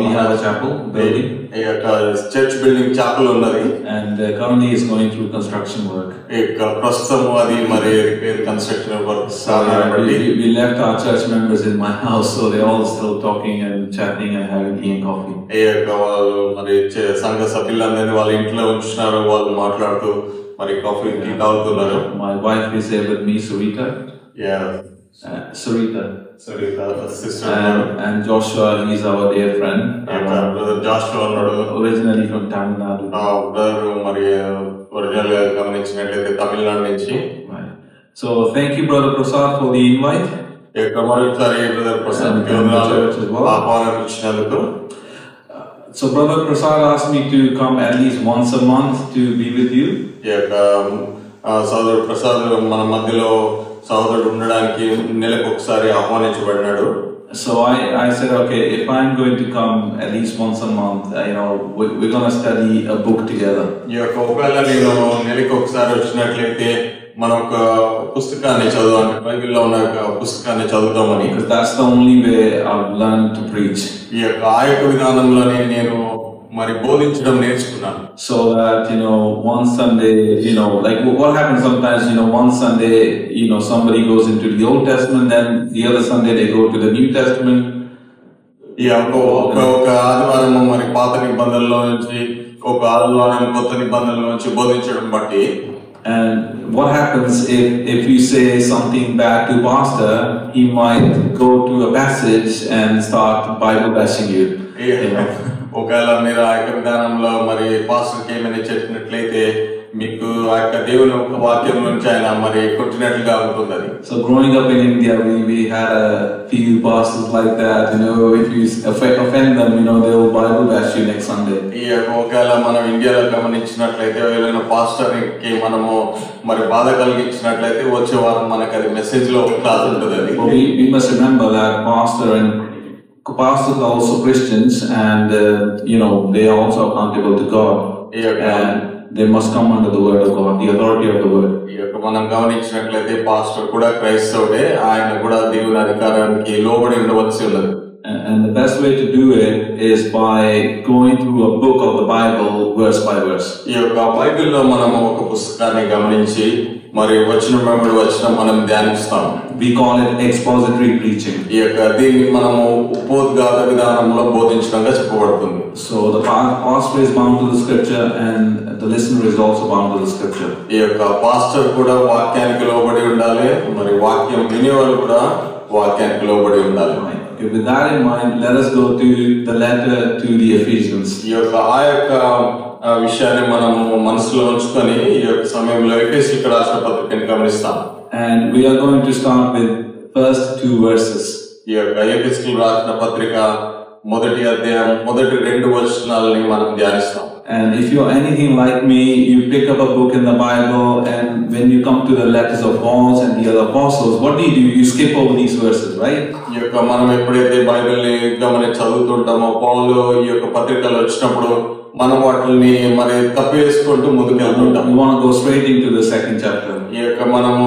We have a chapel building. Church building chapel ఉన్నది. And currently is going through construction work. ప్రస్తుతం అది మరి repair construction work. We left our church members in my house, so they all still talking and chatting and having tea and coffee. వాళ్ళు మరి సంఘ సభ్యులందరినీ వాళ్ళ ఇంట్లో ఉంచున్నారు, వాళ్ళు మాట్లాడుతూ మరి కాఫీ టీ తాగుతున్నారు. My wife is here with me, Sarita. Sarita, sister, and Joshua, he's our dear friend. Brother Joshua, originally from Tamil Nadu. Brother, Mari, originally గమనించినట్లయితే తమిళనాడు నుంచి. So thank you, Brother Prasad, for the invite. Brother Prasad, ఆహ్వానం ఇచ్చినందుకు. So Brother Prasad asked me to come at least once a month to be with you. సోదరుడు ప్రసాద్ మన మధ్యలో సహోదరుడు ఉండడానికి నెలకు ఒకసారి ఆహ్వానించబడినాడు. So I said, okay, if I'm going to come at least once a month, we're going to study a book together. ఒకవేళ నేను నెలకు ఒకసారి వచ్చినట్లయితే మనం ఒక పుస్తకాన్ని చదువు, బైబిల్లో ఉన్న పుస్తకాన్ని చదువుతామని. Because that's the only way I've learned to preach. ఈ యొక్క విధానంలోనే నేను మరి బోధించడం నేర్చుకున్నాను. So that one Sunday, like what happens sometimes, one Sunday, somebody goes into the Old Testament, then the other Sunday they go to the New Testament. ఒక ఆదివారం మరి పాత నిబంధనలో నుంచి, ఒక ఆదివారం కొత్త నిబంధనలో నుంచి బోధించడం బట్టి. And what happens if you say something bad to pastor, he might go to a passage and start Bible bashing you. ఒకవేళ మీరు ఆ యొక్క విధానంలో మరి పాస్టర్కి ఏమైనా చెప్పినట్లయితే మీకు ఆ యొక్క దేవుని యొక్క వాక్యం నుంచి ఆయన మరి కొట్టినట్లుగా ఉంటుంది. So growing up in India, we had a few pastors like that. If you offend them, they will Bible bash you next Sunday. ఈ ఒకవేళ మనం ఇండియాలో గమనించినట్లయితే ఎవరైనా పాస్టర్కి మనము మరి బాధ కలిగించినట్లయితే వచ్చే వారం మనకు అది మెసేజ్ లో క్లాస్ ఉంటుంది. అది we must remember that pastors are also Christians, and they are also accountable to God, and they must come under the word of God, the authority of the word. మనం గమనించినట్లయితే pastor కూడా క్రైస్తవుడే, ఆయన కూడా దేవుని అధికారానికి లోబడి ఉండవలసి ఉన్నది. And the best way to do it is by going through a book of the Bible verse by verse. ఈ యొక్క బైబిల్లో మనము ఒక పుస్తకాన్ని గమనించి మరి వచనం మనం ధ్యానిస్తాం. We call it expository preaching. ఈ యొక్క దీన్ని మనము ఉపోద్ఘాత విధానంలో బోధించడంగా చెప్పబడుతుంది. So the pastor is bound to the scripture and the listener is also bound to the scripture. ఈ యొక్క పాస్టర్ కూడా వాక్యానికి లోబడి ఉండాలి, మరి వాక్యం వినేవారు కూడా వాక్యానికి లోబడి ఉండాలి. Okay, with that in mind, let us go to the letter to the Ephesians. ఈ యొక్క విషయాన్ని మనము మనసులో ఉంచుకొని ఈ యొక్క సమయంలో ఎఫెసీయులకు రాసిన పత్రికను గమనిస్తాం. And we are going to start with first two verses. ఈ యొక్క ఎఫెసీయులకు రాసిన పత్రిక మొదటి అధ్యాయం మొదటి 2 వచనాలని మనం ధ్యానిస్తాం. And if you're anything like me, you pick up a book in the Bible, and when you come to the letters of Paul and the other apostles, what do? You skip over these verses, right? ఈ యొక్క మనం ఎప్పుడైతే బైబిల్ని గమనించి చదువుతుంటామో, పౌలు ఈ యొక్క పత్రికలు వచ్చినప్పుడు మనం వాటిని మరి తప్పేసుకుంటూ ముందుకు వెళ్తుంటాం. We want to go straight into the second chapter. ఈ యొక్క మనము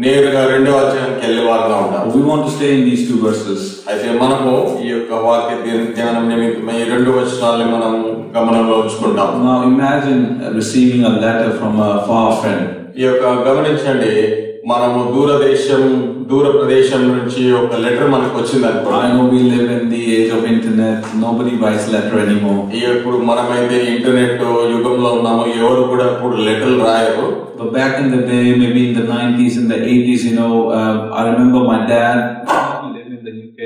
నేరుగా 2వ అధ్యాయానికి వెళ్ళే వారుగా ఉంటాం. We want to stay in these two verses. అయితే మనము ఈ యొక్క వాక్య ధ్యానం నిమిత్తమై 2 వచనాలను మనం గమనంలో ఉంచుకుంటాం. Now imagine receiving a letter from a far friend. ఈ యొక్క గమనించండి, మనము దూర ప్రదేశం నుంచి ఒక లెటర్ మనకు వచ్చింది అనుకో. I know we live in the age of internet. Nobody writes letter anymore. ఇప్పుడు మనమైతే ఇంటర్నెట్ యుగంలో ఉన్నాము, ఎవరు కూడా ఇప్పుడు లెటర్లు రాయరు. But back in the day, maybe in the 90s and the 80s, I remember my dad lived in the UK,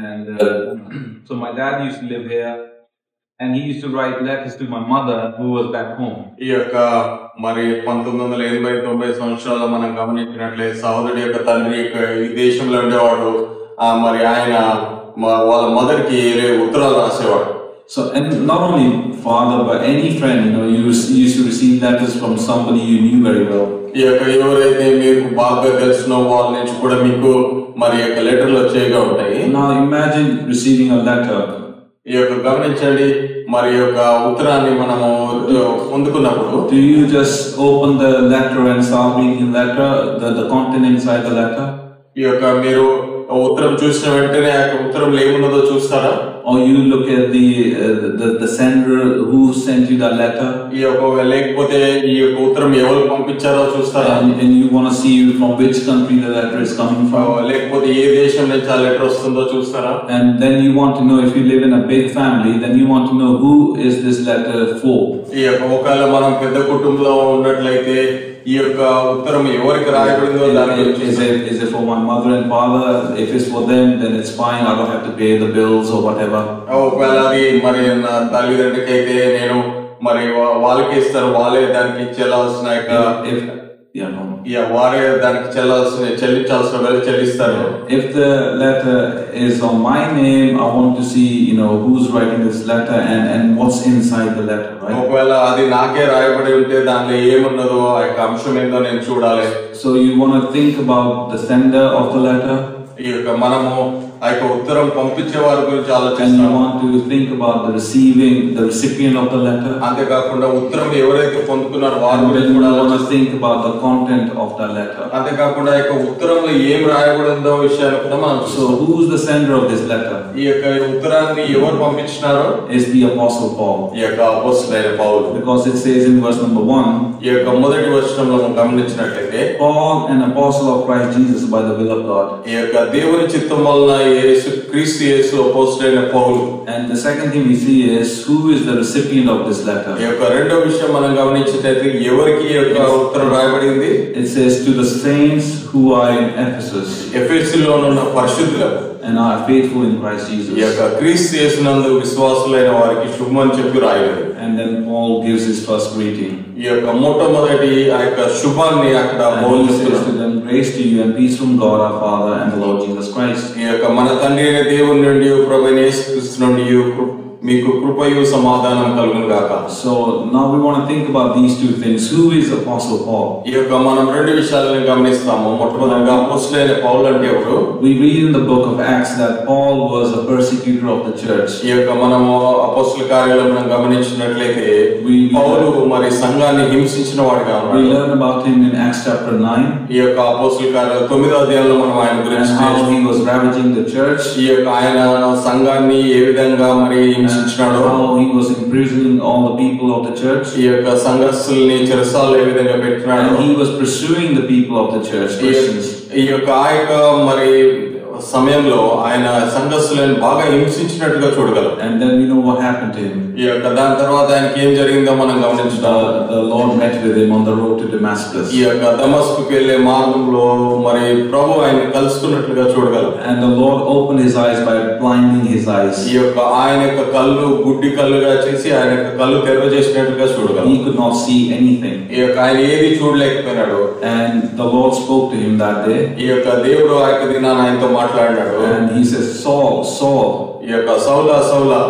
and so my dad used to live here, and he used to write letters to my mother who was back home. ఈ యొక్క మరి 1980-90 సంవత్సరాల్లో మనం గమనించినట్లయితే సహోదరుడి యొక్క తండ్రి ఈ దేశంలో ఉండేవాడు, మరి ఆయన వాళ్ళ మదర్ కి ఉత్తరాలు రాసేవాడు. So, and not only father, but any friend, you used to receive letters from somebody you knew very well. ఈ యొక్క ఎవరైతే మీకు బాగా తెలిసిన వాళ్ళ నుంచి కూడా మీకు మరి యొక్క లెటర్లు వచ్చేగా ఉంటాయి. Now imagine receiving a letter. ఈ యొక్క గమనించండి, మరి యొక్క ఉత్తరాన్ని మనము పొందుకున్నప్పుడు do you just open the letter and start reading the letter, the content inside the letter? ఈ యొక్క మీరు ఉత్తరం చూసిన వెంటనే ఆ ఉత్తరంలో ఏమున్నదో చూస్తారా? or you look at the sender who sent you the letter, ఈ యొక్క లేకపోతే ఈ యొక్క ఉత్తరం ఎవరు పంపించారో చూస్తారా, and you want to see from which country the letter is coming from, లేకపోతే ఏ దేశం నుంచి ఆ లెటర్ వస్తుందో చూస్తారా. and then you want to know, if you live in a big family, then you want to know who is this letter for. ఈ యొక్క ఒకవేళ మనం పెద్ద కుటుంబంలో ఉన్నట్లయితే ఈ యొక్క ఉత్తరం ఎవరికి రాయబడిందో దాని గురించి, is it for my mother and father? If it's for them, then it's fine, I don't have to pay the bills or whatever. ఒకవేళ అది మరి నా తల్లిదండ్రులకి అయితే నేను మరి వాళ్ళకి ఇస్తాను, వాళ్ళే దానికి చెల్లాల్సిన వారే దానికి చెల్లించాల్సిన వేళ చెల్లిస్తారు. If the letter is on my name, I want to see, who's writing this letter and what's inside the letter, right? ఒకవేళ అది నాకే రాయబడి ఉంటే దానిలో ఏమున్నదో ఆ యొక్క అంశం ఏందో నేను చూడాలి. So you want to think about the sender of the letter. ఈ యొక్క మనము ఆ యొక్క ఉత్తరం పంపించే వారి గురించి And you ఆలోచిస్తాము. want to think about the recipient of the letter. అంతేకాకుండా ఉత్తరం ఎవరైతే పొందుకున్నారో వారి And గురించి then you కూడా want to ఆలోచిస్తాము. think about the content of the letter. అంతేకాకుండా ఈ యొక్క ఉత్తరంలో ఏం రాయబడి ఉందో విషయాన్ని కూడా మనం So who's the sender of this letter? ఈ యొక్క ఉత్తరాన్ని ఎవరు పంపించినారో Is the Apostle Paul. ఈ యొక్క అపోస్తలుడైన పౌలు. Because it says in verse number 1, ఈ యొక్క మొదటి వచనంలో మనం గమనించినట్లయితే Paul, an apostle of Christ Jesus by the will of God. ఈ యొక్క దేవుని చిత్తం వలన క్రీస్తు యేసు అపోస్తలుడైన పౌలు. And the second thing we see is, who is the recipient of this letter? ఈ యొక్క రెండో విషయం మనం గమనించినట్లయితే ఎవరికి ఈ యొక్క ఉత్తరం రాయబడింది? It says to the saints who are in Ephesus ఎఫెసీలో ఉన్న పరిశుద్ధులకు and are faithful in Christ ఈ Jesus. యొక్క క్రీస్తు యేసునందు విశ్వాసులైన వారికి శుభమని చెప్పి రాయబడింది. And then Paul gives his first greeting. ఈ యొక్క మొట్టమొదటి ఆ యొక్క శుభాన్ని అక్కడ పౌలు And he says to చెప్తున్నాడు. them, grace to you and peace from God our Father and the Lord Jesus Christ. ఈ యొక్క మన తండ్రి అయిన దేవుని నుండి ప్రభువైన యేసుక్రీస్తు నుండి మీకు కృపయు సమాధానం కలుగును గాక. So now we want to think about these two things. Who is Apostle Paul? ఈ యొక్క మనం రెండు విషయాలను గమనిస్తాము. మొట్టమొదటిగా అపోస్తలుడైన పౌలు అంటే ఎవరు? We read in the book of Acts that Paul was a persecutor of the church. ఈ యొక్క మనము అపోస్తల కార్యాలను మనం గమనించినట్లయితే పౌలు మరి సంఘాన్ని హింసించిన వాడిగా We ఉన్నాడు. learn about him in Acts chapter 9. ఈ యొక్క అపోస్తల కార్యాలు 9వ అధ్యాయంలో మనం ఆయన And గురించి how he was ravaging the church. ఈ యొక్క ఆయన సంఘాన్ని ఏ విధంగా మరి హింసించినాడో, How he was imprisoning all the people of the church. ఈ యొక్క సంఘస్థుల్ని చెరసాలలో ఏ విధంగా పెట్టినాడో, And he was pursuing the people of the church, Christians. ఈ యొక్క ఆ యొక్క మరి సమయంలో ఆయన సంఘస్థులను బాగా హింసించినట్టుగా చూడగలం. And then we know what happened to him. ఈ యొక్క దాని తర్వాత ఆయనకి ఏం జరిగిందో మనం గమనించుతాం. The Lord met with him on the road to Damascus. ఈ యొక్క దమస్కుకు వెళ్లే మార్గంలో మరి ప్రభు ఆయన కలుసుకున్నట్లుగా చూడగలం. And the Lord opened his eyes by blinding his eyes. ఈ యొక్క ఆయన యొక్క కళ్ళు గుడ్డి కళ్ళుగా చేసి ఆయన యొక్క కళ్ళు తెరవజేసినట్లుగా చూడగలం. He could not see anything. ఈ యొక్క ఆయన ఏది చూడలేకపోయినాడు. And the Lord spoke to him that day. ఈ యొక్క దేవుడు ఆ యొక్క దినాన ఆయనతో మాట్లాడినాడు. And he says, Saul, Saul. ఈ యొక్క సౌలా సౌలా.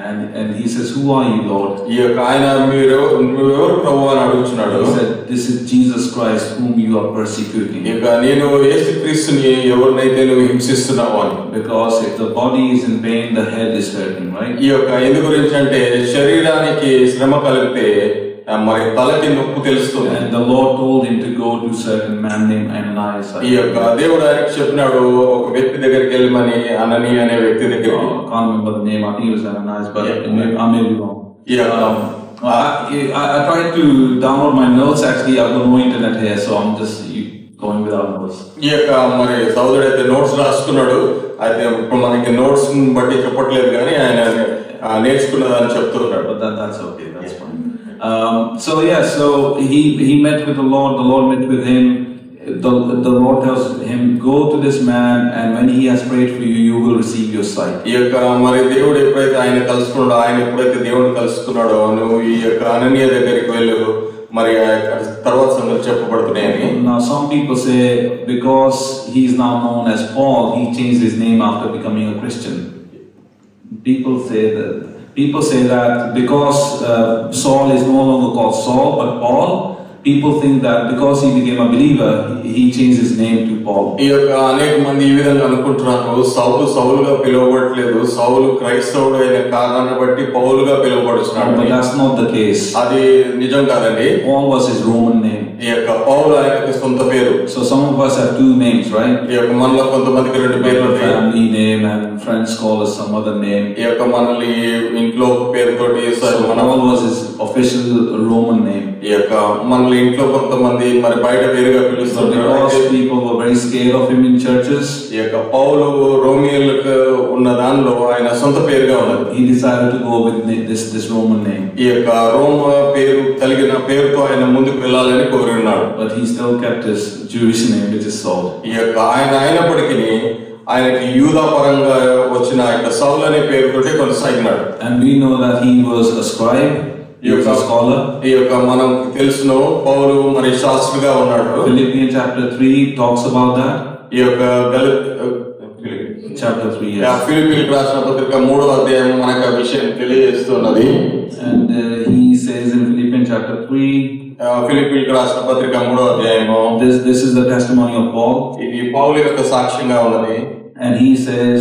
And he says, who are you, Lord? ఈ యొక్క ఆయన నువ్వెవరు ప్రభు అని అడుగుతున్నాడు. He said, this is Jesus Christ whom you are persecuting. ఇక నేను యేసుక్రీస్తుని ఎవరినైతే నువ్వు హింసిస్తున్నావు అని. Because if the body is in pain, the head is hurting, right? ఈ యొక్క ఎందు గురించి అంటే శరీరానికి శ్రమ కలిగితే మరి తలకి నొప్పి తెలుస్తుంది. And the Lord told him to go to certain man named Ananias. ఈ యొక్క దేవుడు ఆయనకి చెప్పినాడు ఒక వ్యక్తి దగ్గరికి వెళ్ళమని, అనని అనే వ్యక్తి దగ్గరికి. I can't remember the name. I think it was Ananias, but I may be wrong. ఈ యొక్క I tried to download my notes. Actually, I have no internet here, so I'm just going without notes. ఈ యొక్క మరి సోదరుడు అయితే notes రాసుకున్నాడు. అయితే ఇప్పుడు మనకి నోట్స్ బట్టి చెప్పట్లేదు కానీ ఆయన నేర్చుకున్నదని చెప్తున్నాడు. But that's okay. That's fine. So he met with the Lord met with him. The Lord tells him, go to this man, and when he has prayed for you, you will receive your sight. ఈ యొక్క మరి దేవుడు ఎప్పుడైతే ఆయన కలుసుకున్నాడో, ఆయన ఎప్పుడైతే దేవుడు కలుసుకున్నాడో, నువ్వు ఈ యొక్క అననీయ దగ్గరికి వెళ్ళు, మరి తర్వాత సంగతులు చెప్పబడుతున్నాయని. Now some people say because he is now known as Paul, he changed his name after becoming a Christian. People say that because Saul is no longer called Saul but Paul, people think that because he became a believer, he changed his name to Paul. ఈ యొక్క అనేక మంది ఈ విధంగా అనుకుంటున్నారు, సౌలుగా పిలువబడట్లేదు, సౌలు క్రైస్తవుడు అయిన కారణాన్ని బట్టి పౌలుగా పిలువబడుతున్నాడు. But that's not the case. అది నిజం కాదండి. Paul was his Roman name. ఈ యొక్క పౌలు ఆయనకి సొంత పేరు. So some of us have two names, right? ఈ యొక్క మనలో కొంతమందికి రెండు పేర్లు ఉంటాయి. Family name and friends call us some other name. ఈ యొక్క మనల్ని ఇంట్లో పేరుతోటి Paul was his official Roman name. ఈ యొక్క మనల్ని ఇంట్లో కొంతమంది మరి బయట పేరుగా పిలుస్తుంటారు. Because people were very scared of him in churches, ఈ యొక్క పౌలు రోమియోలకు ఉన్న దానిలో ఆయన సొంత పేరుగా ఉన్నది. he decided to go with this Roman name. ఈ యొక్క రోమ పేరు కలిగిన పేరుతో ఆయన ముందుకు వెళ్ళాలని కోరి ఉన్నాడు. But he still kept his Jewish name, which is Saul. ఈ యొక్క ఆయన అయినప్పటికీ ఆయనకి యూదా పరంగా వచ్చిన యొక్క సౌలు అనే పేరుతోటే కొనసాగినాడు. And we know that he was a scribe, he was a scholar. ఈ యొక్క మనం తెలుసును పౌలు మరి శాస్త్రిగా ఉన్నాడు. Philippians chapter 3 talks about that. ఈ యొక్క Chapter 3, yes. ఫిలిప్పీయులకు రాసిన పత్రిక 3వ అధ్యాయం మనకు ఆ విషయం తెలియజేస్తున్నది. And he says in Philippians chapter 3, ఫిలిప్పీయులకు రాసిన పత్రిక 3వ అధ్యాయము, this is the testimony of Paul. ఇది పౌలు యొక్క సాక్ష్యంగా ఉన్నది. And he says,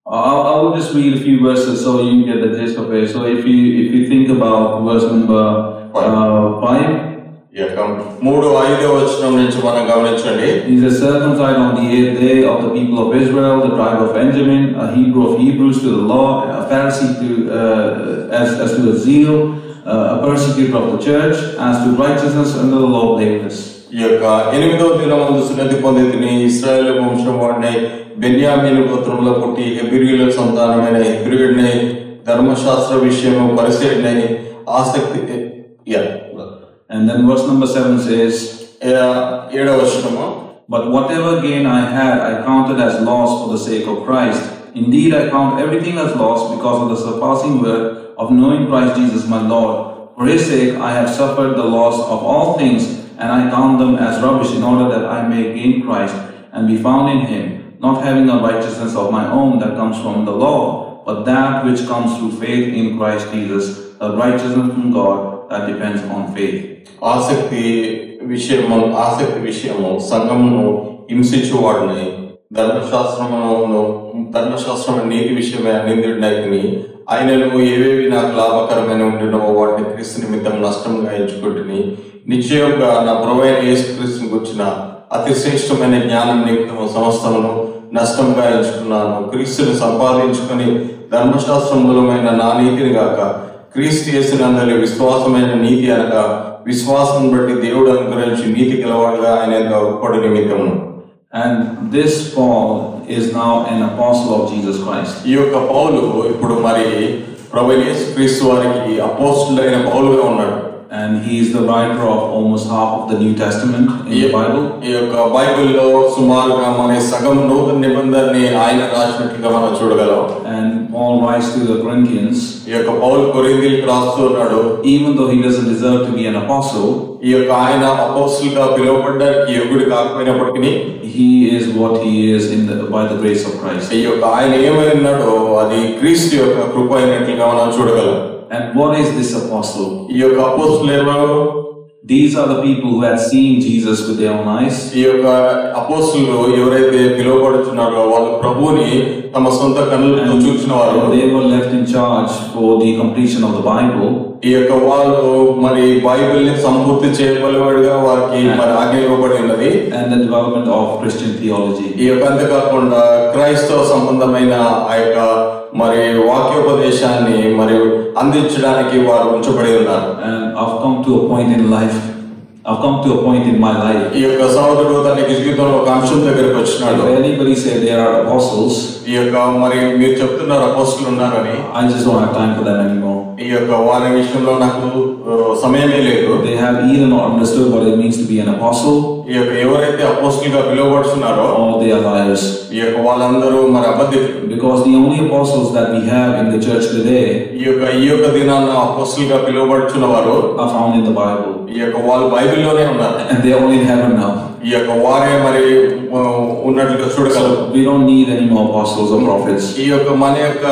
I will just read a few verses so you get the gist of it. So if you think about verse number 5, ఈ యొక్క 3-5 వచనం నుంచి మనం గమనించండి. he says, circumcised on the 8th day of the people of Israel, the tribe of Benjamin, a Hebrew of Hebrews to the law, a Pharisee to as to the zeal, a persecutor of the church, as to righteousness under the law blameless. ఈ యొక్క 8వ దినమందు సున్నతి పొందితిని, ఇశ్రాయేలు వంశం వాడిని, బెన్యామీను గోత్రంలో పుట్టి హెబ్రీయుల సంతానమైన హెబ్రీయుడిని, ధర్మశాస్త్ర విషయము పరిశీలనై ఆసక్తి. And then verse number 7 says, 7వ వచనము, but whatever gain I had, I counted as loss for the sake of Christ. Indeed, I count everything as loss because of the surpassing worth of knowing Christ Jesus my Lord. For his sake I have suffered the loss of all things, and I count them as rubbish in order that I may gain Christ and be found in him, not having a righteousness of my own that comes from the law, but that which comes through faith in Christ Jesus, a righteousness from God that depends on faith. ఆసక్తి విషయము సంఘమును హింసించువాడిని, ధర్మశాస్త్రము నీతి విషయమే నిందితుడిని, ఆయనను ఏవేవి నాకు లాభకరమైన ఉండడో వాటిని క్రీస్తు నిమిత్తం నష్టంగా ఎంచుకుంటుని, నిశ్చయంగా నా ప్రభువైన యేసుక్రీస్తుని గుర్చిన అతి శ్రేష్టమైన జ్ఞానం నిమిత్తము సమస్తమును నష్టంగా ఎంచుకున్నాను. క్రీస్తుని సంపాదించుకొని ధర్మశాస్త్ర మూలమైన నా నీతిని గాక క్రీస్తు యేసునందలి విశ్వాసమైన నీతి అనగా విశ్వాసం బట్టి దేవుడు అనుగ్రహించి నీతి గలవాడుగా ఆయన ఒక్కడి నిమిత్తము. And this Paul is now an apostle of Jesus Christ. ఈ యొక్క పౌలు ఇప్పుడు మరి ప్రభువైన యేసుక్రీస్తు వారికి అపోస్తలుడైన అయిన పౌలుగా ఉన్నాడు. And he is the writer of almost half of the New Testament in the Bible. ఈ యొక్క బైబిల్లో సుమారుగా మన సగం నూతన నిబంధనని ఆయన రాసినట్లుగా మనం చూడగలం. And Paul writes to the Corinthians. ఈ యొక్క పౌలు కొరింథీయులకు రాస్తున్నాడు. Even though he doesn't deserve to be an apostle, ఈ యొక్క ఆయన అపోస్తలుగా పిలువబడ్డానికి యోగ్యుడు కాకపోయినప్పటికీ he is what he is by the grace of Christ. ఈ యొక్క ఆయన ఏమై ఉన్నాడో అది క్రీస్తు యొక్క కృప అయినట్లుగా మనం చూడగలం. And what is this apostle? ఈ యొక్క అపోస్తలులు ఎవరు? These are the people who had seen Jesus with their own eyes. ఈ యొక్క అపోస్తలులు ఎవరైతే పిలువబడుతున్నారో వాళ్ళు ప్రభువుని తమ సొంత కన్నులతో చూసిన వారు. They were left in charge for the completion of the Bible. ఈ యొక్క వాళ్ళు మరి బైబిల్ని సంపూర్తి చేయగలిగాడుగా వారికి మరి ఆజ్ఞ ఇవ్వబడి ఉన్నది. And the development of Christian theology. ఈ యొక్క అంతేకాకుండా క్రైస్తవ సంబంధమైన ఆ యొక్క మరి వాక్యోపదేశాన్ని మరి అందించడానికి వారు ఉంచబడి ఉన్నారు. And I've come to a point in my life. ఈ యొక్క సహోదరుడు తన జీవితంలో ఒక అంశం దగ్గరికి వచ్చినాడు. If anybody say there are apostles, ఈ యొక్క మరి మీరు చెప్తున్నారు అపోస్తలులు ఉన్నారని, I just don't have time for them anymore. ఈ యొక్క వారి విషయంలో నాకు సమయమే లేదు. They have either not understood what it means to be an apostle, ఈ యొక్క ఎవరైతే అపోస్తలుగా పిలువబడుతున్నారో or they are liars. ఈ యొక్క వాళ్ళందరూ మరి అబద్ధికులు. Because the only apostles that we have in the church today ఈ యొక్క దినాన అపోస్తలుగా పిలువబడుతున్న వారు are found in the Bible. ఈ యొక్క వాళ్ళు బైబిల్లోనే ఉన్నారు. And they are only in heaven now. ఈ యొక్క వారే మరి ఉన్నట్లుగా చూడగలం. So we don't need any more apostles or prophets. ఈ యొక్క మన యొక్క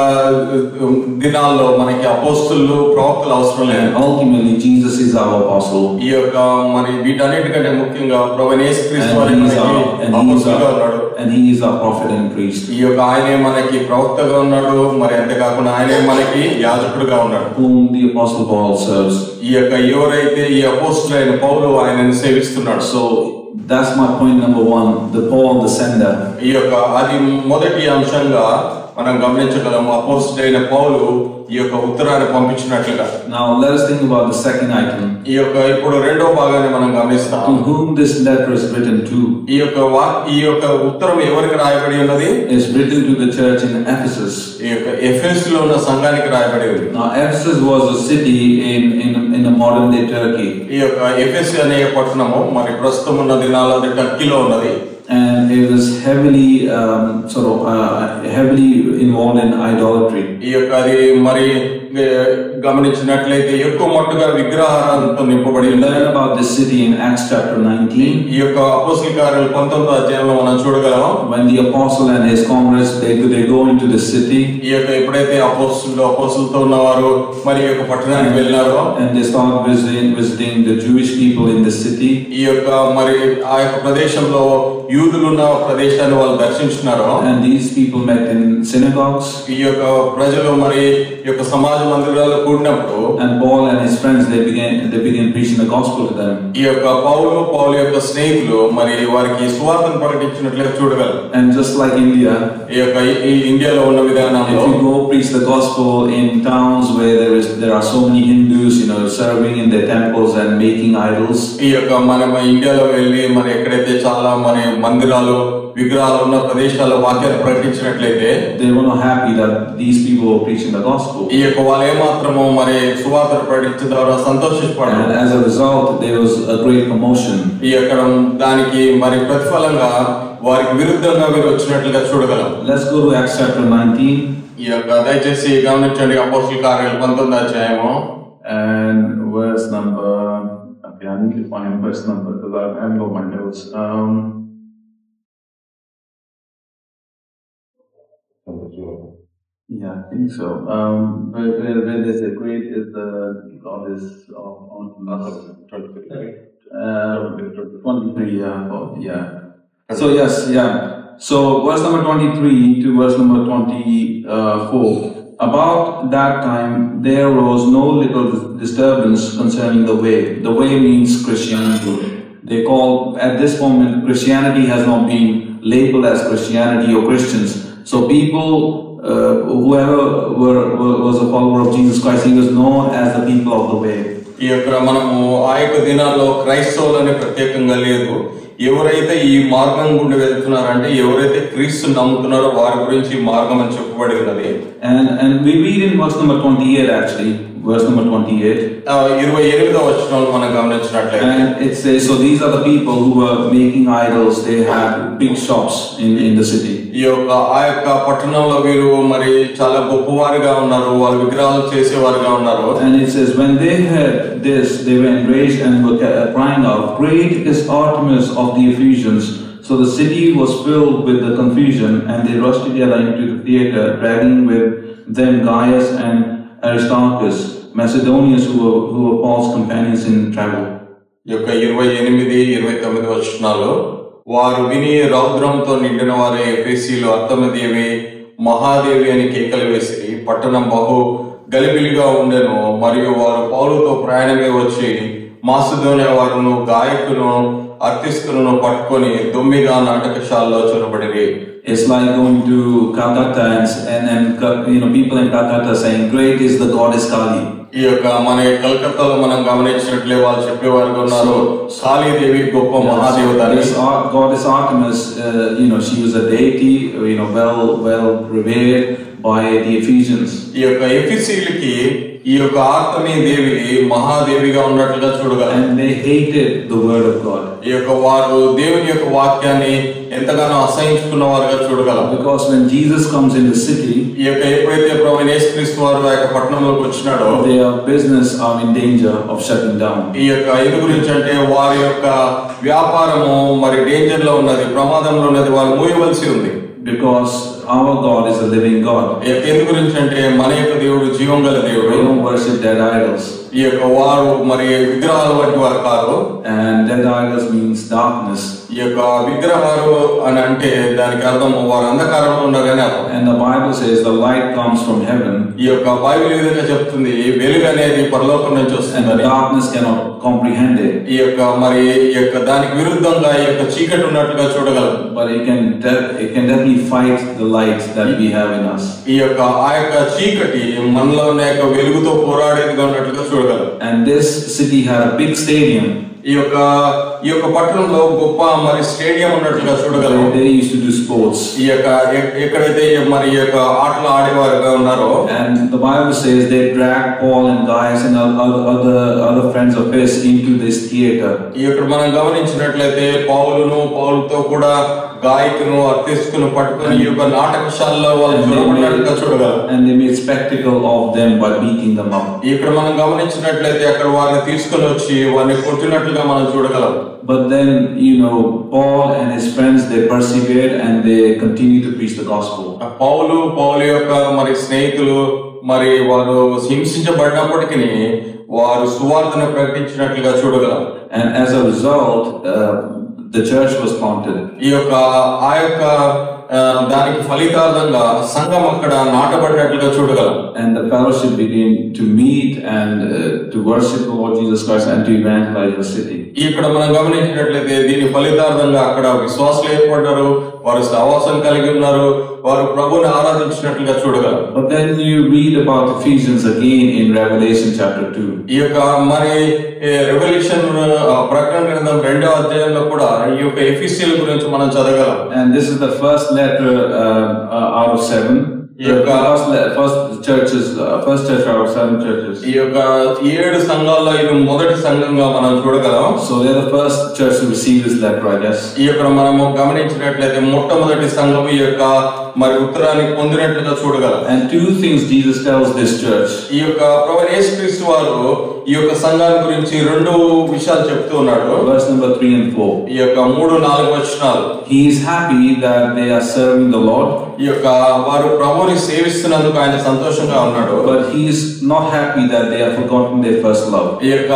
దినాల్లో మనకి అపోస్తలులు ప్రవక్తలు అవసరం లేదు. Ultimately Jesus is our apostle. ఈ యొక్క మరి వీటన్నిటికంటే ముఖ్యంగా ప్రభువైన యేసుక్రీస్తు వారు and he is our prophet and priest. ఈ యొక్క ఆయనే మనకి ప్రవక్తగా ఉన్నాడు, మరి అంతేకాకుండా ఆయనే మనకి యాజకుడుగా ఉన్నాడు. Whom the apostle Paul serves. ఈ యొక్క ఎవరైతే ఈ అపోస్తలుడైన పౌలు ఆయనను సేవిస్తున్నాడు. So that's my point number 1, the Paul the sender. ఈ యొక్క అది మొదటి అంశంగా మనం గమనించగలము, అపోస్తలుడైన పౌలు ఈ యొక్క ఉత్తరాన్ని పంపించినట్లుగా. Now let us think about the second item. ఈ యొక్క ఇప్పుడు రెండో భాగాన్ని మనం గమనిస్తాం. To whom this letter is written to. ఈ యొక్క ఉత్తరం ఎవరికి రాయబడి ఉన్నది? Is written to the church in Ephesus. ఈ యొక్క ఎఫెసులో ఉన్న సంఘానికి రాయబడి ఉంది. Now Ephesus was a city in the modern day Turkey. ఈ యొక్క ఎఫెసు అనే పట్టణము మరి ప్రస్తుతం ఉన్న దినాల్లో అది టర్కీలో ఉన్నది. And it was heavily heavily involved in idolatry. ఈ యొక్క అది మరి గమనించినట్లయితే ఎక్కువ మట్టుగా విగ్రహాలతో నింపబడి ఉంది. Learn about this city in Acts chapter 19. ఈ యొక్క అపోస్తల కార్యాలు 19వ అధ్యాయంలో మనం చూడగలం. When the apostle and his comrades they go into the city. ఈ యొక్క ఎప్పుడైతే అపోస్తలుతో ఉన్నవారు మరి ఈ యొక్క పట్టణానికి వెళ్ళారో, and they start visiting the Jewish people in the city. ఈ యొక్క మరి ఆ యొక్క ప్రదేశంలో యూదులు ఉన్న ప్రదేశాన్ని వాళ్ళు దర్శించున్నారు. And these people met in synagogues. ఈ యొక్క ప్రజలు మరి ఈ యొక్క సమాజ మందిరాల్లో కూడినప్పుడు, and Paul and his friends they began preaching the gospel to them. ఈ యొక్క పౌలు యొక్క స్నేహితులు మరి వారికి సువార్తను ప్రకటించినట్లుగా చూడగలరు. And just like India, ఈ యొక్క ఇండియాలో ఉన్న విధానంలో, if you go preach the gospel in towns where there are so many Hindus, serving in their temples and making idols. ఈ యొక్క మనం ఇండియాలో వెళ్ళి మరి ఎక్కడైతే చాలా మరి మందిరాలు విగ్రహాలు ఉన్న ప్రదేశాల్లో వాక్యాన్ని ప్రకటించినట్లయితే, they were not happy that these people were preaching the gospel. ఈ యొక్క వాళ్ళు ఏమాత్రము మరి సువార్తను ప్రకటించడం ద్వారా సంతోషించబడ్డారు. And as a result there was a great commotion. ఈ యొక్క దానికి మరి ప్రతిఫలంగా వారికి విరుద్ధంగా వీరు వచ్చినట్లుగా చూడగలం. Let's go to Acts chapter 19. ఈ యొక్క దయచేసి గమనించండి, అపోస్తల కార్యాలు 19వ అధ్యాయము and verse number. Okay, I need to find verse number because I haven't got my notes. Yeah, I think so. Where there's a great is the God is on 23. Yeah. So yes, yeah. So verse number 23 to verse number 24. About that time there arose no little disturbance concerning the way. The way means Christianity. They call at this moment Christianity has not been labeled as Christianity or Christians. So people, whoever was a follower of Jesus Christ, he was known as the people of the way. ఈ యొక్క మనము ఆ యొక్క దినాల్లో క్రైస్తవులని ప్రత్యేకంగా లేదు. ఎవరైతే ఈ మార్గం గుండా వెళ్తున్నారంటే, ఎవరైతే క్రీస్తు నమ్ముతున్నారో వారి గురించి ఈ మార్గం అని చెప్పబడి ఉన్నది. And we read in verse number 28 actually. Verse number 28. 28వ వచనంలో మనం గమనించినట్లయితే, and it says, so these are the people who were making idols. They had big shops in the city. ఈ యొక్క ఆ యొక్క పట్టణంలో వీరు మరి చాలా గొప్పవారిగా ఉన్నారు, వారు విగ్రహాలు చేసేవారుగా ఉన్నారు. And it says when they heard this they were enraged and were crying out, great is Artemis of the Ephesians. So the city was filled with the confusion, and they rushed together into the theater, dragging with them Gaius and Aristarchus, Macedonians who were Paul's companions in travel. ఈ యొక్క 28-29 వచనాలు, వారు విని రౌద్రంతో నిండిన వారే ఎఫెసీలో అర్తమదేవి మహాదేవి అని కేకలు వేసిరి. పట్టణం బహు గలిబిలిగా ఉండెను. మరియు వారు పౌలుతో ప్రయాణమే వచ్చి మాసిదోనియా వారును గాయకును అర్తిస్తులను పట్టుకొని దొమ్మిగా నాటకశాలలో చొరబడిరి. It's like going to Calcutta and people in Calcutta saying, great is the goddess Kali. ఈ యొక్క మన కలకత్తాలో మనం గమనించినట్లే వాళ్ళు చెప్పేవారుగా ఉన్నారు, కాళీదేవి గొప్ప మహాదేవత. Goddess Artemis, she was a deity, well revered by the Ephesians. ఈ యొక్క ఎఫెసీయులకి ఈ యొక్క ఆర్తమీ దేవి మహాదేవిగా ఉన్నట్లుగా చూడగలం. And they hated the word of God. ఈ ఈ యొక్క వారు దేవుని యొక్క వాక్యాన్ని ఎంతగానో అసహించుకున్న వారుగా చూడగలం. Because when Jesus comes in the city, ఈ యొక్క ఎప్పుడైతే ప్రభువైన యేసుక్రీస్తు వారు ఆ యొక్క పట్టణంలోకి వచ్చినాడో their business are in danger of shutting down. ఈ యొక్క ఇది గురించి అంటే వారి యొక్క వ్యాపారము మరి డేంజర్ లో ఉన్నది, ప్రమాదంలో ఉన్నది, వారు మూయవలసి ఉంది. Because our God is a living God. ఎందు గురించి అంటే మన యొక్క దేవుడు జీవం గల దేవుడు. We don't worship dead idols. ఈ యొక్క వారు మరి విగ్రహాల వంటి వారు కాదు. And dead idols means darkness. ఈ యొక్క విగ్రహాలు అని అంటే దానికి అర్థం వారు అంధకారంలో ఉన్నారని అర్థం. And the Bible says the light comes from heaven. ఈ యొక్క బైబిల్ ఈ విధంగా చెప్తుంది వెలుగు అనేది పరలోకం నుంచి వస్తుంది. And the darkness cannot comprehend it. ఈ యొక్క మరి ఈ యొక్క దానికి విరుద్ధంగా ఈ యొక్క చీకటి ఉన్నట్టుగా చూడగలం. But it can definitely fight the light that we have in us. ఈ యొక్క ఆ యొక్క చీకటి మనలో ఉన్న యొక్క వెలుగుతో పోరాడేదిగా ఉన్నట్లుగా చూడగలం. And this city had a big stadium. ఈ యొక్క పట్టణంలో గొప్ప మరి స్టేడియం ఉన్నట్లుగా చూడగలం. They used to do sports. ఈ యొక్క ఎక్కడైతే మరి ఈ యొక్క ఆటలు ఆడేవారుగా ఉన్నారో. And the Bible says they dragged Paul and Gaius and other friends of his into this theater. ఇక్కడ మనం గమనించినట్లయితే పౌలుతో కూడా గాయకును అర్తిస్తును పట్టుకొని ఈ యొక్క నాటకశాలలో వాళ్ళు చూడబడినట్లుగా చూడగలం. And they made spectacle of them by beating them up. ఇక్కడ మనం గమనించినట్లయితే అక్కడ వారిని తీసుకొని వచ్చి వారిని కొట్టినట్లుగా మనం చూడగలం. But then, Paul and his friends, they persevered and they continued to preach the gospel. పౌలు యొక్క మరి స్నేహితులు మరి వారు హింసించబడినప్పటికీ వారు సువార్తను ప్రకటించినట్లుగా చూడగలం. And as a result, the church was planted. ఈ యొక్క ఆ యొక్క దానికి ఫలితార్థంగా సంఘం అక్కడ నాటబడినట్లుగా చూడగలం. And the fellowship began to meet and to worship the Lord Jesus Christ and to evangelize the city. ఇక్కడ మనం గమనించినట్లయితే దీని ఫలితార్థంగా అక్కడ విశ్వాసులు ఏర్పడ్డారు, వారు సహవాసం కలిగి ఉన్నారు, వారు ప్రభువుని ఆరాధించినట్లుగా చూడగలం. But then you read about Ephesians again in Revelation chapter 2. ఈ యొక్క మరి రెవల్యూషన్ ప్రకటన గ్రంథం 2వ అధ్యాయంలో కూడా ఈ యొక్క ఎఫెసీయుల గురించి మనం చదవగలం. And this is the first letter out of 7. First church out of 7 churches. ఈ యొక్క 7 సంఘాల్లో ఇది మొదటి సంఘంగా మనం చూడగలం. So they're the first church to receive this letter, I guess. ఈ యొక్క మనము గమనించినట్లయితే మొట్టమొదటి సంఘం ఈ యొక్క మరి ఉత్తరాన్ని పొందినట్లుగా చూడగలం. And two things Jesus tells this church. ఈ యొక్క ప్రభువైన యేసుక్రీస్తు వారు ఈ యొక్క సంఘాన్ని గురించి 2 విషయాలు చెప్తూ ఉన్నాడు. Verse number 3 and 4. ఈ యొక్క 3-4 వచనాలు. He is happy that they are serving the Lord. ఈ యొక్క వారు ప్రభువుని సేవిస్తున్నందుకు ఆయన సంతోషంగా ఉన్నాడు. But he is not happy that they have forgotten their first love. ఈ యొక్క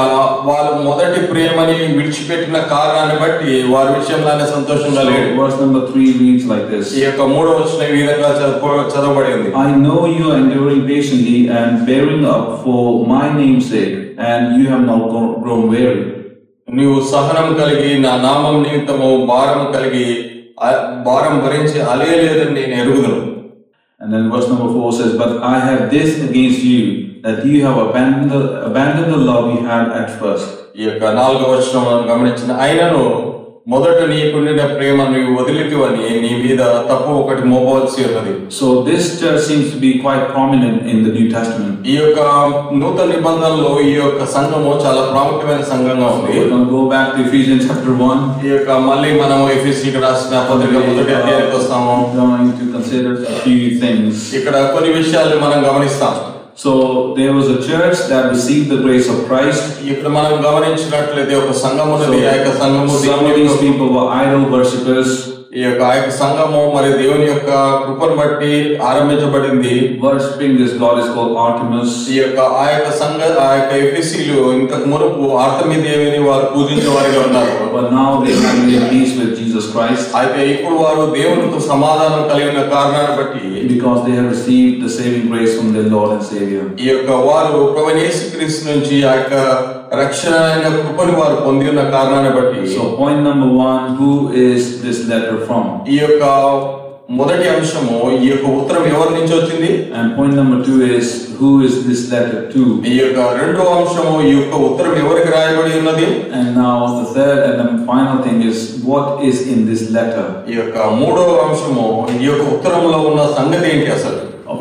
వారు మొదటి ప్రేమని విడిచిపెట్టిన కారణాన్ని బట్టి వారి విషయంలో ఆయన సంతోషంగా లేడు. Verse number 3 reads like this. ఈ యొక్క 3వ వచనం ఈ విధంగా చదవబడింది. I know you are enduring patiently and bearing up for my name's sake, and you have not grown weary. నీవు సహనం కలిగి నా నామం నిమిత్తము భారం భరించి అలయలేదని నేను ఎరుగుదును. And then verse number 4 says, but I have this against you, that you have abandoned the love you had at first. ఈ యొక్క 4వ వచనం గమనించిన ఆయనను మొదట నీకుండిన ప్రేమను వదిలితివని నీ మీద తప్పు ఒకటి మోపవలసి ఉన్నది. So this church seems to be quite prominent in the New Testament. ఈ యొక్క నూతన నిబంధనలో ఈ యొక్క సంఘము చాలా ప్రాముఖ్యమైన సంఘంగా ఉంది. We're going to go back to Ephesians chapter 1. ఈ యొక్క మళ్ళీ మనం ఎఫెసీయులకు రాసిన పత్రిక మొదటి అధ్యాయానికి వస్తాము. Going to consider a few things. ఇక్కడ కొన్ని విషయాలు మనం గమనిస్తాం. So there was a church that received the grace of Christ. ఇక్కడ మనం గమనించినట్లయితే ఒక సంఘము ఉన్నది. ఆ యొక్క సంఘము some of these people were idol worshippers. ఈ యొక్క సంఘము మరి దేవుని యొక్క కృపను బట్టి ఆరంభించబడింది. Worshipping this goddess called Artemis. ఈ యొక్క ఆ యొక్క ఎఫెసీయులు ఇంతకు మునుపు ఆర్తెమిదేవిని వారు పూజించేవారిగా ఉన్నారు. But now they have made peace with Jesus Christ. అయితే ఇప్పుడు వారు దేవునితో సమాధానం కలిగిన కారణాన్ని బట్టి because they have received the saving grace from their Lord and Savior. ఈ యొక్క వారు ప్రభువైన యేసుక్రీస్తు నుంచి ఆ యొక్క రక్షణ అయిన కృపను వారు పొంది ఉన్న కారణాన్ని బట్టి. So point number 1, who is this letter from? ఈ యొక్క మొదటి అంశము ఈ యొక్క ఉత్తరం ఎవరి నుంచి వచ్చింది? And point number 2 is who is this letter to? ఈ యొక్క రెండో అంశము ఈ యొక్క ఉత్తరం ఎవరికి రాయబడి ఉన్నది? And now the third and the final thing is what is in this letter? ఈ యొక్క మూడో అంశము ఈ యొక్క ఉత్తరంలో ఉన్న సంగతి ఏంటి అసలు?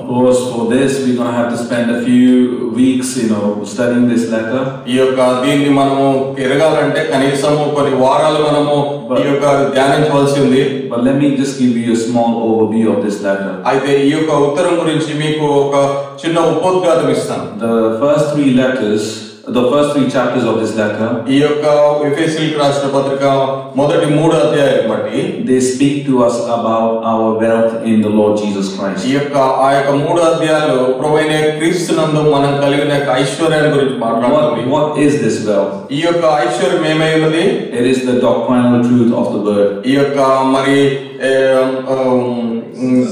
course, for this we're going to have to spend a few weeks, studying this letter. ఈ యొక్క దీన్ని మనము ఎరగాలంటే కనీసము కొన్ని వారాలు మనము ఈ యొక్క ధ్యానించవలసి ఉంది. But let me just give you a small overview of this letter. అయితే ఈ యొక్క ఉత్తరం గురించి మీకు ఒక చిన్న ఉపోద్ఘాతం ఇస్తాను. The first three chapters of this letter, ఈ యొక్క ఎఫెసీయులకు రాసిన పత్రిక మొదటి 3 అధ్యాయాలు బట్టి they speak to us about our wealth in the Lord Jesus Christ. ఈ యొక్క ఆ యొక్క 3 అధ్యాయాలు ప్రభువైన క్రీస్తునందు మనం కలిగిన ఐశ్వర్యాన్ని గురించి మాట్లాడుతుంది. What is this wealth? ఈ యొక్క ఐశ్వర్యం ఏమై ఉన్నది? It is the doctrinal truth of the word. ఈ యొక్క మరి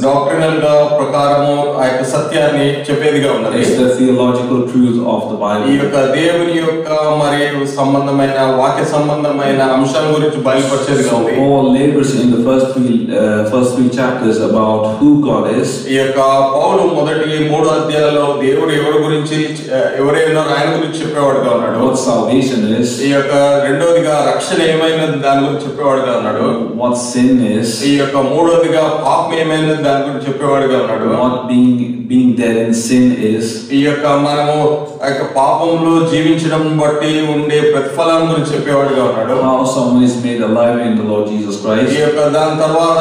డాక్ట్రినల్ గా ప్రకారము ఆ యొక్క సత్యాన్ని చెప్పేదిగా ఉన్నది. It's the theological truth of the Bible. ఈ యొక్క దేవుని యొక్క మరి సంబంధమైన వాక్య సంబంధమైన అంశాల గురించి బయలుపరిచేదిగా ఉంది. Paul labors in the first three chapters about who God is. ఈ యొక్క పౌలు మొదటి 3 అధ్యాయాలలో దేవుడు ఎవరి గురించి ఎవరైనా ఆయన గురించి చెప్పేవాడుగా ఉన్నాడు. What salvation is. ఈ యొక్క రెండోదిగా రక్షణ ఏమైనది దాని గురించి చెప్పేవాడుగా ఉన్నాడు. What sin is. ఈ యొక్క మూడోదిగా పాపం ఏమైనది దాని గురించి చెప్పేవాడుగా ఉన్నాడు. What being dead in sin is. ఈ యొక్క మనము ఆ యొక్క పాపంలో జీవించడం బట్టి ఉండే ప్రతిఫలం గురించి చెప్పేవాడుగా ఉన్నాడు. How someone is made alive in the Lord Jesus Christ. ఈ యొక్క దాని తర్వాత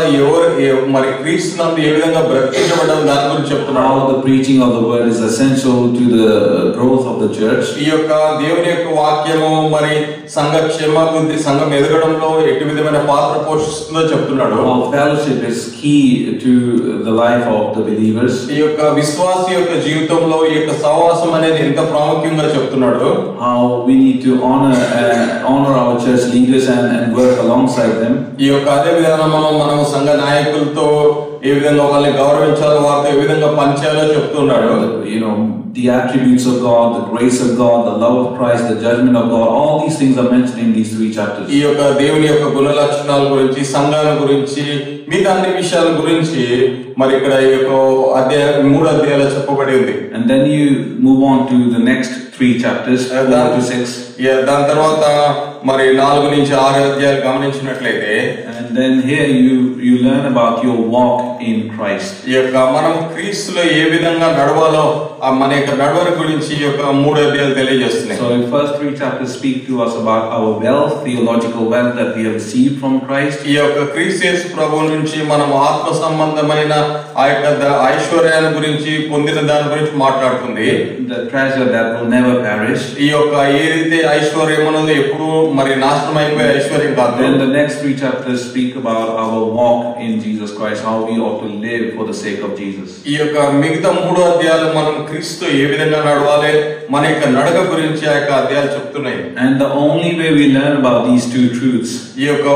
మరి క్రీస్తునందు ఏ విధంగా బ్రతికించబడడం దాని గురించి చెప్తున్నాడు. How the preaching of the word is essential to the growth of the church. ఈ యొక్క దేవుని యొక్క వాక్యము మరి సంఘ క్షేమాభివృద్ధి సంఘం ఎదగడంలో ఎట్టి విధమైన పాత్ర పోషిస్తుందో చెప్తున్నాడు. How fellowship is key to the life of the believers. ఈ యొక్క విశ్వాసి యొక్క జీవితంలో ఈ యొక్క సహవాసం అనేది ఎంత ప్రాముఖ్యంగా చెప్తున్నాడు. How we need to honor our church leaders and work alongside them. ఈ యొక్క అదే విధానంలో మనం సంఘ నాయకులతో ఏ విధంగా వాళ్ళని గౌరవించాలో వారితో ఏ విధంగా పనిచేయాలో చెప్తున్నాడు. The attributes of God, the grace of God, the love of Christ, the judgment of God, all these things are mentioned in these 3 chapters. ఈ యొక్క దేవుని యొక్క గుణ లక్షణాల గురించి సంఘాల గురించి మిగతా అన్ని విషయాల గురించి మరి ఇక్కడ ఈ యొక్క 3 అధ్యాయాలు చెప్పబడి ఉంది. And then you move on to the next 3 chapters, 4 to 6. దాని తర్వాత మరి 4 నుంచి 6 అధ్యాయాలు గమనించినట్లయితే and then here you learn about your walk in Christ. ఈ యొక్క మనం క్రీస్తులో ఏ విధంగా నడవాలో మన యొక్క నడవడి గురించి ఈ యొక్క 3 అధ్యాయాలు తెలియజేస్తున్నాయి. So the first 3 chapters speak to us about our wealth, theological wealth that we have received from Christ. ఈ యొక్క క్రీస్తు యేసు ప్రభువు నుంచి మనం ఆత్మ సంబంధమైన ఆ యొక్క ఐశ్వర్యాన్ని గురించి పొందిన దాని గురించి మాట్లాడుతుంది. The treasure that will never perish. ఈ యొక్క ఏదైతే ఐశ్వర్యం ఉన్నదో ఎప్పుడు మరి నాశనం అయిపోయే ఐశ్వర్యం కాదు. Then the next 3 chapters speak about our walk in Jesus Christ, how we ought to live for the sake of Jesus. ఈ యొక్క మిగతా 3 అధ్యాయాలు మనం క్రీస్తు ఏ విధంగా నడవాలి మన యొక్క నడక గురించి ఆ యొక్క అధ్యాయాలు చెప్తున్నాయి. And the only way we learn about these 2 truths ఈ యొక్క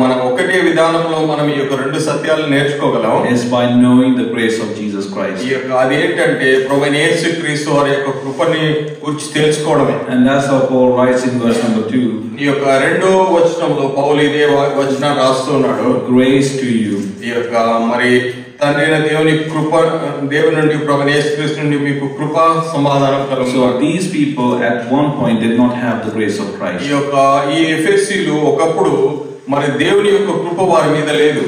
మనం ఒకటే విధానంలో మనం ఈ యొక్క 2 సత్యాలను నేర్చుకోగలం is by knowing the grace of Jesus Christ. ఈ యొక్క అదేంటంటే ప్రభువైన యేసుక్రీస్తు వారి యొక్క కృపని గురించి తెలుసుకోవడమే. And that's how Paul writes in verse number 2. ఈ యొక్క 2వ వచనంలో పౌలు ఇదే వచనం రాస్తున్నాడు. Grace to you. ఈ యొక్క మరి తండ్రి అయిన దేవుని కృప దేవుని నుండి ప్రభువైన యేసుక్రీస్తు నుండి మీకు కృప సమాధానం కలుగును. So these people at one point did not have the grace of Christ. ఈ ఎఫెసీయులు ఒకప్పుడు మరి దేవుని యొక్క కృప వారి మీద లేదు.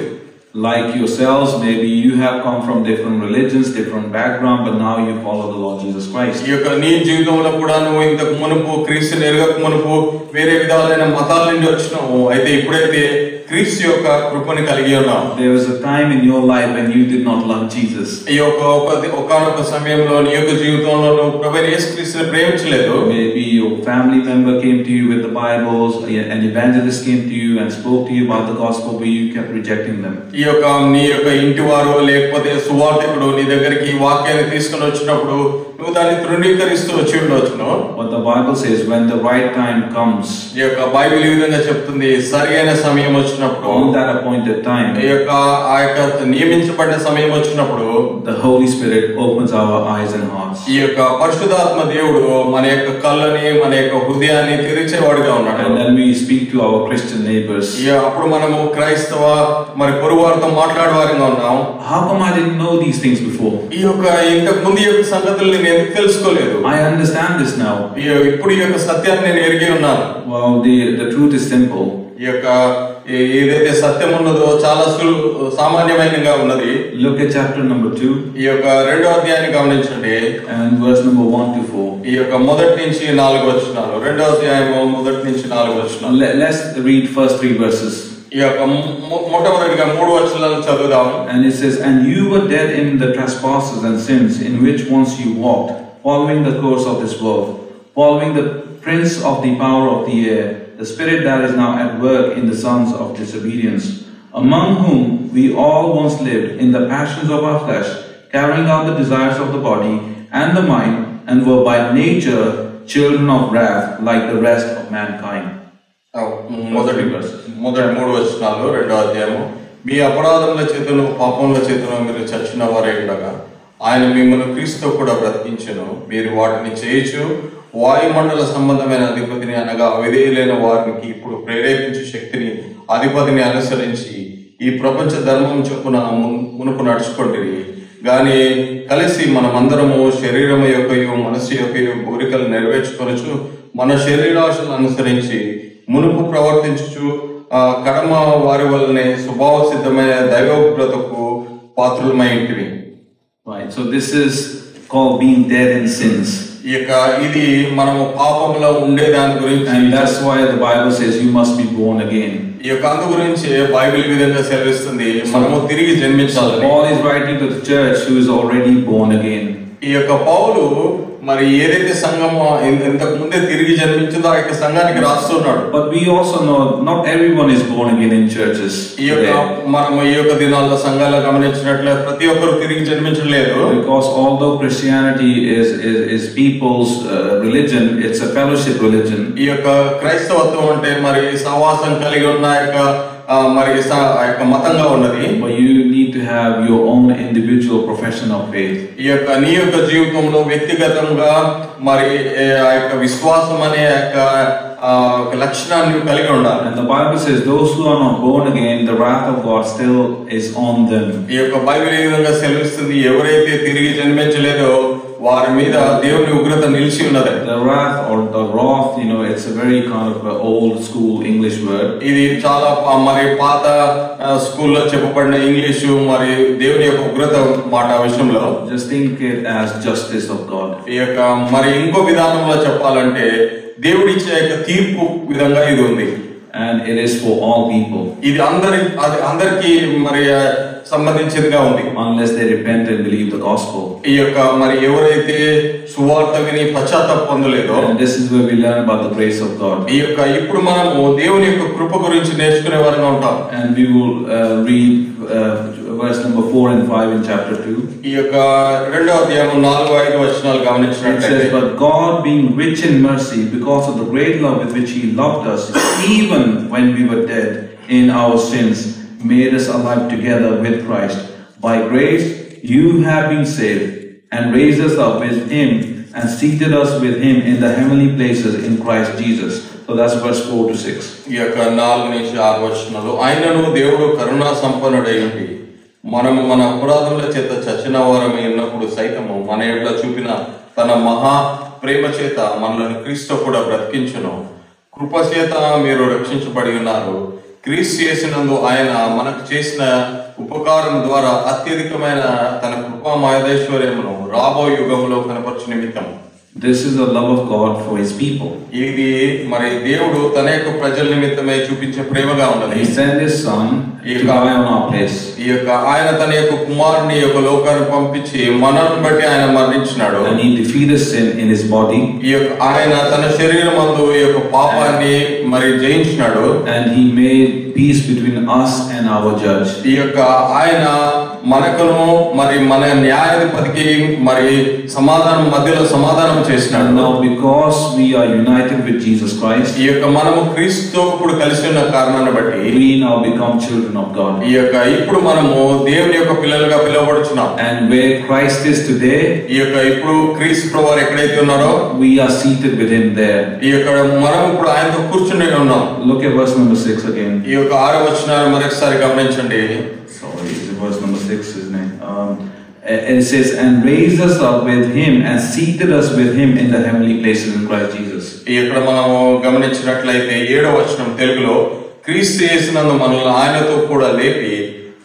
Like yourselves, maybe you have come from different religions, different background, but now you follow the Lord Jesus Christ. ఈ యొక్క నీ జీవితంలో కూడా నువ్వు ఇంతకు మునుపు క్రీస్తుని ఎరగక మునుపు వేరే విధాలైన మతాల నుండి వచ్చినావు. అయితే ఇప్పుడైతే క్రీస్తు యొక్క కృపని కలిగి ఉన్నావు. There was a time in your life when you did not love Jesus. ఈ ఒకానొక సమయంలో నీ యొక్క జీవితంలో నువ్వు ప్రభువైన యేసుక్రీస్తుని ప్రేమించలేదు. Maybe your family member came to you with the Bibles, an evangelist came to you and spoke to you about the gospel, but you kept rejecting them. ఈ యొక్క నీ యొక్క ఇంటి వారు లేకపోతే సువార్తికుడు నీ దగ్గరికి వాక్యాన్ని తీసుకుని వచ్చినప్పుడు నువ్వు దాన్ని తృణీకరిస్తూ వచ్చి ఉండవచ్చును. But the Bible says when the right time comes, ఈ యొక్క బైబిల్ ఈ విధంగా చెప్తుంది సరైన సమయం వచ్చినప్పుడు on that appointed time, ఈ యొక్క ఆ యొక్క నియమించబడిన సమయం వచ్చినప్పుడు the Holy Spirit opens our eyes and hearts. ఈ యొక్క పరిశుద్ధాత్మ దేవుడు మన యొక్క కళ్ళని మన యొక్క హృదయాన్ని తెరిచేవాడుగా ఉన్నాడు. And then we speak to our Christian neighbors. అప్పుడు మనము క్రైస్తవ మరి పొరుగువారితో మాట్లాడేవారిగా ఉన్నాం. How come I didn't know these things before? ఈ యొక్క ఇంతకు ముందు ఈ యొక్క సంగతులు నేను ఎందుకు తెలుసుకోలేదు? I understand this now. ఇప్పుడు ఈ యొక్క సత్యాన్ని నేను ఎరిగి ఉన్నాను. Well, the truth is simple. ఈ యొక్క ఏదైతే సత్యం ఉన్నదో చాలా సామాన్యమైనగా ఉన్నది. Look at chapter number 2. ఈ యొక్క 2వ అధ్యాయాన్ని గమనించండి. And verse number 1 to 4. ఈ యొక్క 1 నుంచి 4 వచనాలు. 2వ అధ్యాయం 1 నుంచి 4 వచనాలు. Let's read first 3 verses. ఈ యొక్క మొట్టమొదటిగా 3 వచనాలను చదువుదాం. And it says, "And you were dead in the trespasses and sins in which once you walked, following the course of this world, following the prince of the power of the air, the spirit that is now at work in the sons of disobedience, among whom we all once lived in the passions of our flesh, carrying out the desires of the body and the mind, and were by nature children of wrath like the rest of mankind." మొదటి 3 వచనాలు 2వ అధ్యాయము. మీ అపరాధముల చేతను పాపముల చేతను మీరు చచ్చిన వారై ఉండగా ఆయన మిమ్మల్ని క్రీస్తుతో కూడా బ్రతికించెను. మీరు వాటిని చేయుచు వాయుమండల సంబంధమైన అధిపతిని అనగా అవిధేయులైన వారికి ఇప్పుడు ప్రేరేపించే శక్తిని అధిపతిని అనుసరించి ఈ ప్రపంచ ధర్మం చొప్పున మునుపు నడుచుకుంటుంది. గాని కలిసి మనమందరము శరీరము యొక్కయు మనస్సు యొక్కయు కోరికలు నెరవేర్చుకొనుచు మన శరీరాశలను అనుసరించి మునుపు ప్రవర్తించుచు కడమ వారి వల్లనే స్వభావ సిద్ధమైన దైవోగ్రతకు పాత్రులమై ఉంటివి. Right, so this is called being dead in sins. ఇది మనము పాపంలో ఉండే దాని గురించి. And that's why the Bible says you must be born again. ఈ యొక్క అందు గురించి బైబిల్ ఈ విధంగా సెలవిస్తుంది, మనము తిరిగి జన్మించాలి. Paul is writing to the church who is already born again. ఈ యొక్క పౌలు మరి ఏదైతే సంఘము ఇంతకు ముందే తిరిగి జన్మించిందో ఆ యొక్క సంఘానికి రాస్తున్నాడు. But we also know not everyone is born again in churches. ఈ యొక్క మనము ఈ యొక్క దినాల్లో సంఘాల్లో గమనించినట్లే ప్రతి ఒక్కరు తిరిగి జన్మించలేదు. Because although Christianity is people's religion, it's a fellowship religion. ఈ యొక్క క్రైస్తవత్వం అంటే మరి సహవాసం కలిగి ఉన్న యొక్క మరి ఆ యొక్క మతంగా ఉన్నది. But you need to have your own individual profession of faith. ఈ యొక్క నీ యొక్క జీవితంలో వ్యక్తిగతంగా మరి ఆ యొక్క విశ్వాసం అనే యొక్క లక్షణాన్ని కలిగి ఉండాలి. And the Bible says those who are not born again, the wrath of God still is on them. ఈ యొక్క బైబిల్ ఈ విధంగా సెలవిస్తుంది, ఎవరైతే తిరిగి జన్మించలేదో వారి మీద దేవుని ఉగ్రత నిలిచి ఉన్నది. The wrath or the wrath, it's a very kind of old school English word. ఇది చాలా మరి పాత స్కూల్లో చెప్పబడిన ఇంగ్లీషు మరి దేవుని యొక్క ఉగ్రత మాట విషయంలో. Just think it as justice of God. ఈ యొక్క మరి ఇంకో విధానంలో చెప్పాలంటే దేవుడిచ్చే యొక్క తీర్పు విధంగా ఇది ఉంది. And it is for all people. ఇది అందరికి మరి సంబంధించినదిగా ఉంది. Unless they repent and believe the gospel. ఈ యొక్క మరి ఎవరైతే సువార్త విని పశ్చాత్తాపం పొందలేదో. And this is where we learn about the grace of God. ఈ యొక్క ఇప్పుడు మనము దేవుని యొక్క కృప గురించి నేర్చుకునే వారంగా ఉంటాం. And we will read verse number 4 and 5 in chapter 2. ఈ యొక్క 2వ అధ్యాయం 4-5 వచనాలు గమనించినట్లయితే, it says, "But God, being rich in mercy, because of the great love with which He loved us, even when we were dead in our sins, made us alive together with Christ. By grace you have been saved, and raised us up with Him, and seated us with Him in the heavenly places in Christ Jesus." So that's verse 4 to 6. ఈ యొక్క 4-6 వచనాలు, ఆయనను దేవుడు కరుణా సంపన్నుడై ఉండి మనము మన అపరాధముల చేత చచ్చిన వారమై ఉన్నప్పుడు సైతము మన ఎడల చూపిన తన మహా ప్రేమ చేత మనలను క్రీస్తు కూడా బ్రతికించును. కృప చేత మీరు రక్షించబడి ఉన్నారు. క్రీస్తు చేసినందు ఆయన మనకు చేసిన ఉపకారం ద్వారా అత్యధికమైన తన కృపా మహేశ్వర్యమును రాబో యుగంలో కనపరచు నిమిత్తం. This is the love of God for His people. ఇది మరి దేవుడు తన యొక్క ప్రజల నిమిత్తమే చూపించే ప్రేమగా ఉన్నది. He sent His Son to die on our place. ఈ యొక్క ఆయన తన యొక్క కుమారుని యొక్క లోకాన్ని పంపించి మనల్ని బట్టి ఆయన మరణించినాడు. And He defeated sin in His body. ఈ యొక్క ఆయన తన శరీరమందు ఈ యొక్క పాపాన్ని మరి జయించినాడు. And He made peace between us and our judge. ఈ యొక్క ఆయన మనకును మరి మన న్యాయాధిపతికి మరి మధ్యలో సమాధానం చేసినాడు. Now because we are united with Jesus Christ, ఈ యొక్క మనము క్రీస్తుతో ఇప్పుడు కలిసి ఉన్న కారణాన్ని బట్టి we now become children of God. ఈ యొక్క ఇప్పుడు మనము దేవుని యొక్క పిల్లలుగా పిలువబడుచున్నాం. And where Christ is today, ఈ యొక్క ఇప్పుడు క్రీస్తు ప్రభువు ఎక్కడైతే ఉన్నారో we are seated with Him there. ఈ యొక్క మనం ఇప్పుడు ఆయనతో కూర్చుని ఉన్నాం. Look at verse number 6 again. ఈ యొక్క 6వ వచనాన్ని మరొకసారి గమనించండి. Sorry, it's verse number 6, isn't it? And it says, "And raised us up with Him, and seated us with Him in the heavenly places in Christ Jesus." ఇక్కడ మనము గమనించినట్లయితే 7వ వచనం తెలుగులో, క్రీస్తు యేసునందు మనల్ని ఆయనతో కూడా లేపి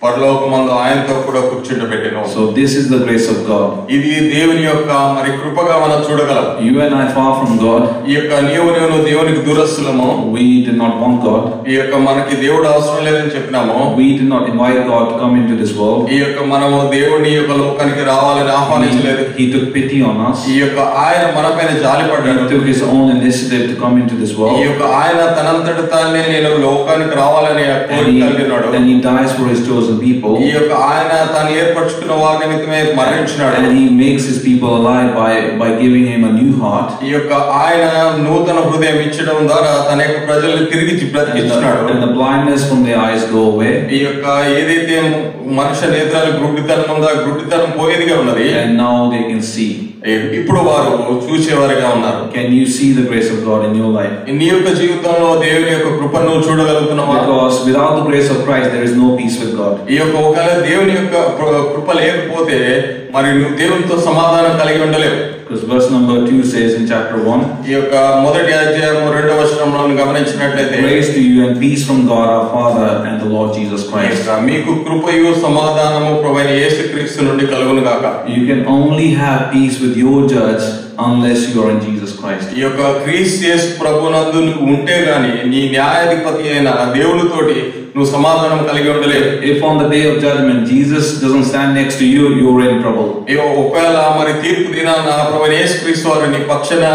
పరలోకమందు ఆయనతో కూడా కూర్చుండబెట్టెను. So this is the grace of God. ఇది దేవుని యొక్క మరి కృపగా మనం చూడగలం. You and I far from God. ఈ యొక్క నేను దేవునికి దూరస్తులము. We did not want God. ఈ యొక్క మనకి దేవుడు అవసరం లేదని చెప్పినాము. We did not invite God to come into this world. ఈ యొక్క మనము దేవుని యొక్క లోకానికి రావాలని ఆహ్వానించలేదు. He took pity on us. ఈ యొక్క ఆయన మనపైన జాలిపడ్డాడు. He took his own initiative to come into this world. ఈ యొక్క ఆయన తనంతట తానే నేను లోకానికి రావాలని కోరిక కలిగినాడు. And he dies for his chosen people. ఈ యొక్క ఆయన తాను ఏర్పరచుకున్న వారి నిమిత్తమే మరణించినాడు. And he makes his people alive by giving him a new heart. ఈ యొక్క ఆయన నూతన హృదయం ఇచ్చడం ద్వారా తన యొక్క ప్రజల్ని తిరిగి బ్రతికించినాడు. And the blindness from their eyes go away. ఈ యొక్క ఏదైతే మనుష్య నేత్రాలు గుడ్డితనం ఉందో ఆ గుడ్డితనం పోయేదిగా ఉన్నది. And now they can see. ఇప్పుడు వారు చూసేవారుగా ఉన్నారు. Can you see the grace of God in your life? నీ యొక్క జీవితంలో దేవుని యొక్క కృపను చూడగలుగుతున్నావా? Because without the grace of Christ there is no peace with God. ఈ యొక్క ఒకవేళ దేవుని యొక్క కృప లేకపోతే మరి నువ్వు దేవునితో సమాధానం కలిగి ఉండలేవు. Because verse number 2 says in chapter 1, ఈ యొక్క మొదటి అధ్యాయం 2వ వచనంలో గమనించినట్లయితే, grace to you and peace from God our Father and the Lord Jesus Christ. మీకు కృపయు సమాధానము ప్రభువైన యేసుక్రీస్తు నుండి కలుగును గాక. You can only have peace with your judge unless you are in Jesus Christ. ఈ యొక్క క్రీస్తు యేసు ప్రభునందు నువ్వు ఉంటే గాని నీ న్యాయాధిపతి అయిన దేవునితోటి నువ్వు సమాధానం కలిగి ఉండలేవు. If on the day of judgment Jesus doesn't stand next to you, you're in trouble. ఒకవేళ మరి తీర్పు దినాన ప్రభువైన యేసుక్రీస్తు వారు నీ పక్షాన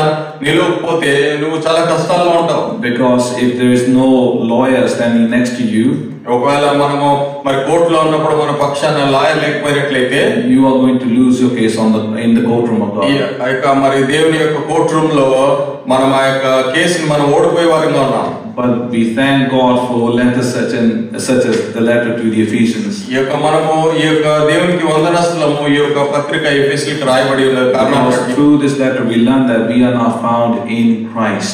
నిలవకపోతే నువ్వు చాలా కష్టాల్లో ఉంటావు. Because if there is no lawyer standing next to you, ఒకవేళ మనము మరి కోర్టులో ఉన్నప్పుడు మన పక్షాన లాయర్ లేకపోయినట్లయితే you are going to lose your case in the courtroom of God. ఆ యొక్క మరి దేవుని యొక్క కోర్ట్ రూమ్ లో మనం ఆ యొక్క కేసుని మనం ఓడిపోయే వారిగా ఉన్నాం. But we thank God for letters such as the letter to the Ephesians. ఈ యొక్క మనము ఈ యొక్క దేవునికి వందనస్తులము. ఈ యొక్క పత్రిక ఎఫెసీయులకు రాయబడి ఉన్న కారణం through this letter we learn that we are now found in Christ.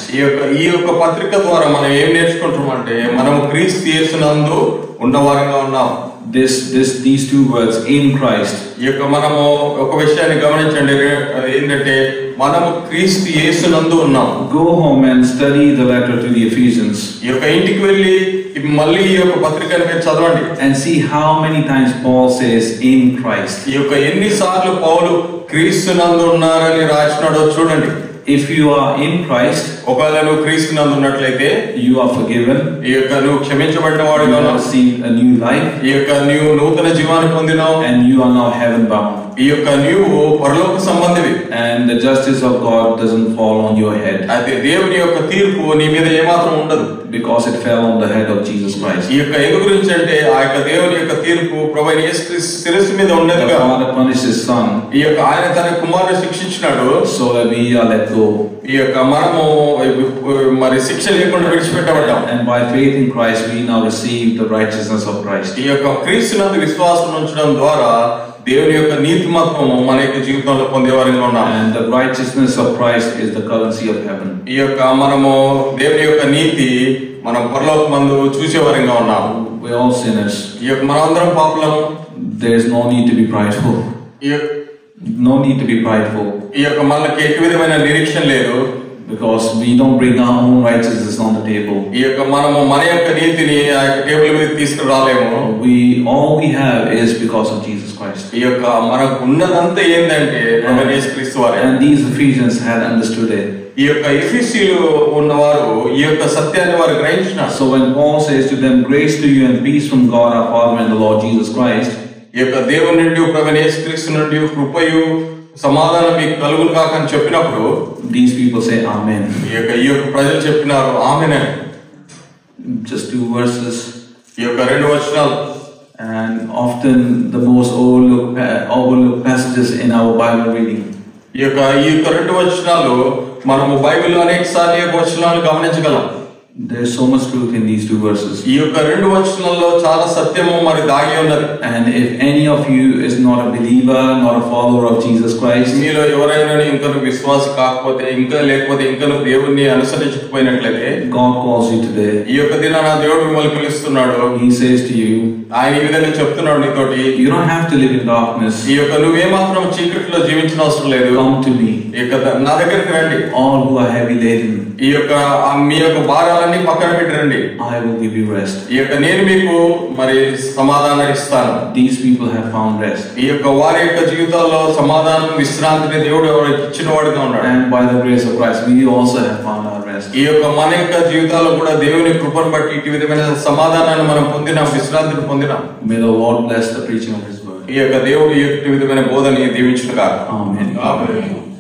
ఈ యొక్క పత్రిక ద్వారా మనం ఏం నేర్చుకుంటామంటే మనము క్రీస్తు యేసునందు ఉన్నవారంగా ఉన్నాం. These two words, in Christ. ఈ యొక్క మనము ఒక విషయాన్ని గమనించండి, ఏంటంటే మనము క్రీస్తు యేసునందు ఉన్నాం. Go home and study the letter to the Ephesians. ఈ యొక్క ఇంటికి వెళ్ళి మళ్ళీ ఈ యొక్క పత్రికను మీరు చదవండి. And see how many times Paul says in Christ. ఈ యొక్క ఎన్నిసార్లు పౌలు క్రీస్తునందు ఉన్నారని రాసినాడో చూడండి. If you are in Christ, ఒకవేళ నువ్వు క్రీస్తునందు ఉన్నట్లయితే you are forgiven. ఈ యొక్క నువ్వు క్షమించబడిన వాడుగా you have received a new life. ఈ యొక్క నీవు నూతన జీవాన్ని పొందినావు. And you are now heaven bound. ఈ యొక్క నీవు పరలోక సంబంధివి. And the justice of God doesn't fall on your head. అయితే దేవుని యొక్క తీర్పు నీ మీద ఏమాత్రం ఉండదు. Because it fell on the head of Jesus Christ. ఈ యొక్క ఎందు గురించి అంటే ఆ యొక్క దేవుని యొక్క తీర్పు ప్రభువైన యేసుక్రీస్తు శిరస్సు మీద ఉన్నది. The Father punished his son. ఈ యొక్క ఆయన తన కుమారుని శిక్షించినాడు. So that we are let go. ఈ యొక్క మనము మరి శిక్ష లేకుండా విడిచిపెట్టబడ్డాం. And by faith in Christ we now receive the righteousness of Christ. ఈ యొక్క క్రీస్తునందు విశ్వాసం ఉంచడం ద్వారా దేవుని యొక్క నీతిమత్వము మన యొక్క జీవితంలో పొందేవారిగా ఉన్నాం. And the righteousness of Christ is the currency of heaven. ఈ యొక్క మనము దేవుని యొక్క నీతి మనం పరలోకమందు చూసేవారిగా ఉన్నాం. We are all sinners. ఈ యొక్క మనందరం పాపులం. There is no need to be prideful. No need to be prideful. ఈ యొక్క మనకి ఏ విధమైన నిరీక్షణ లేదు. Because we don't bring our own righteousness on the table. ఈ యొక్క మనము మన యొక్క నీతిని ఆ యొక్క టేబుల్ మీద తీసుకురాలేము. All we have is because of Jesus Christ. ఈ యొక్క మనకు ఉన్నదంతా ఏంటంటే ప్రభువైన యేసుక్రీస్తు వారే. And these Ephesians had understood it. ఈ యొక్క ఎఫెసీయులు ఉన్నవారు ఈ యొక్క సత్యాన్ని వారు గ్రహించినారు. So when Paul says to them, grace to you and peace from God our Father and the Lord Jesus Christ, ఈ యొక్క దేవుని నుండి ప్రభువైన యేసుక్రీస్తు నుండి కృపయు సమాధానం మీకు కలుగును కాక అని చెప్పినప్పుడు these people say amen. ఈ యొక్క ప్రజలు చెప్పినారు ఆమేన్. Just 2 verses. ఈ యొక్క 2 వచనాలు. And often the most overlooked passages in our Bible reading. ఈ యొక్క 2 వచనాలు మనము బైబిల్లో అనేక సార్లు ఈ వచనాలు గమనించగలం. There is so much truth in these 2 verses. ఈ యొక్క 2 వచనాల్లో చాలా సత్యము మరి దాగి ఉన్నది. And if any of you is not a believer, not a follower of Jesus Christ, మీలో ఎవరైనా ఇంకా విశ్వాసి కాకపోతే లేకపోతే ఇంకా దేవుణ్ణి అనుసరించకపోయినట్లయితే God calls you today. ఈ యొక్క దినాన దేవుడు మిమ్మల్ని పిలుస్తున్నాడు. He says to you, ఆయన ఈ విధంగా చెప్తున్నాడు నీతోటి, you don't have to live in darkness. ఈ యొక్క నువ్వేమాత్రం చీకటిలో జీవించిన అవసరం లేదు. Come to me. ఈ యొక్క నా దగ్గరికి రండి. All who are heavy laden. ఈ యొక్క మీ యొక్క భారాలను విషయాలన్నీ పక్కన పెట్టండి. I will give you rest. ఈ యొక్క నేను మీకు మరి సమాధానం ఇస్తాను. These people have found rest. ఈ యొక్క వారి యొక్క జీవితాల్లో సమాధానం విశ్రాంతిని దేవుడు ఇచ్చిన వాడుగా ఉన్నాడు. And by the grace of Christ, we also have found our rest. ఈ యొక్క మన యొక్క జీవితాల్లో కూడా దేవుని కృపను బట్టి ఇటు విధమైన సమాధానాన్ని మనం పొందినాం, విశ్రాంతిని పొందినాం. May the Lord bless the preaching of His word. ఈ యొక్క దేవుడు ఈ విధమైన బోధని దీవించును గాక. Amen. ఆమేన్.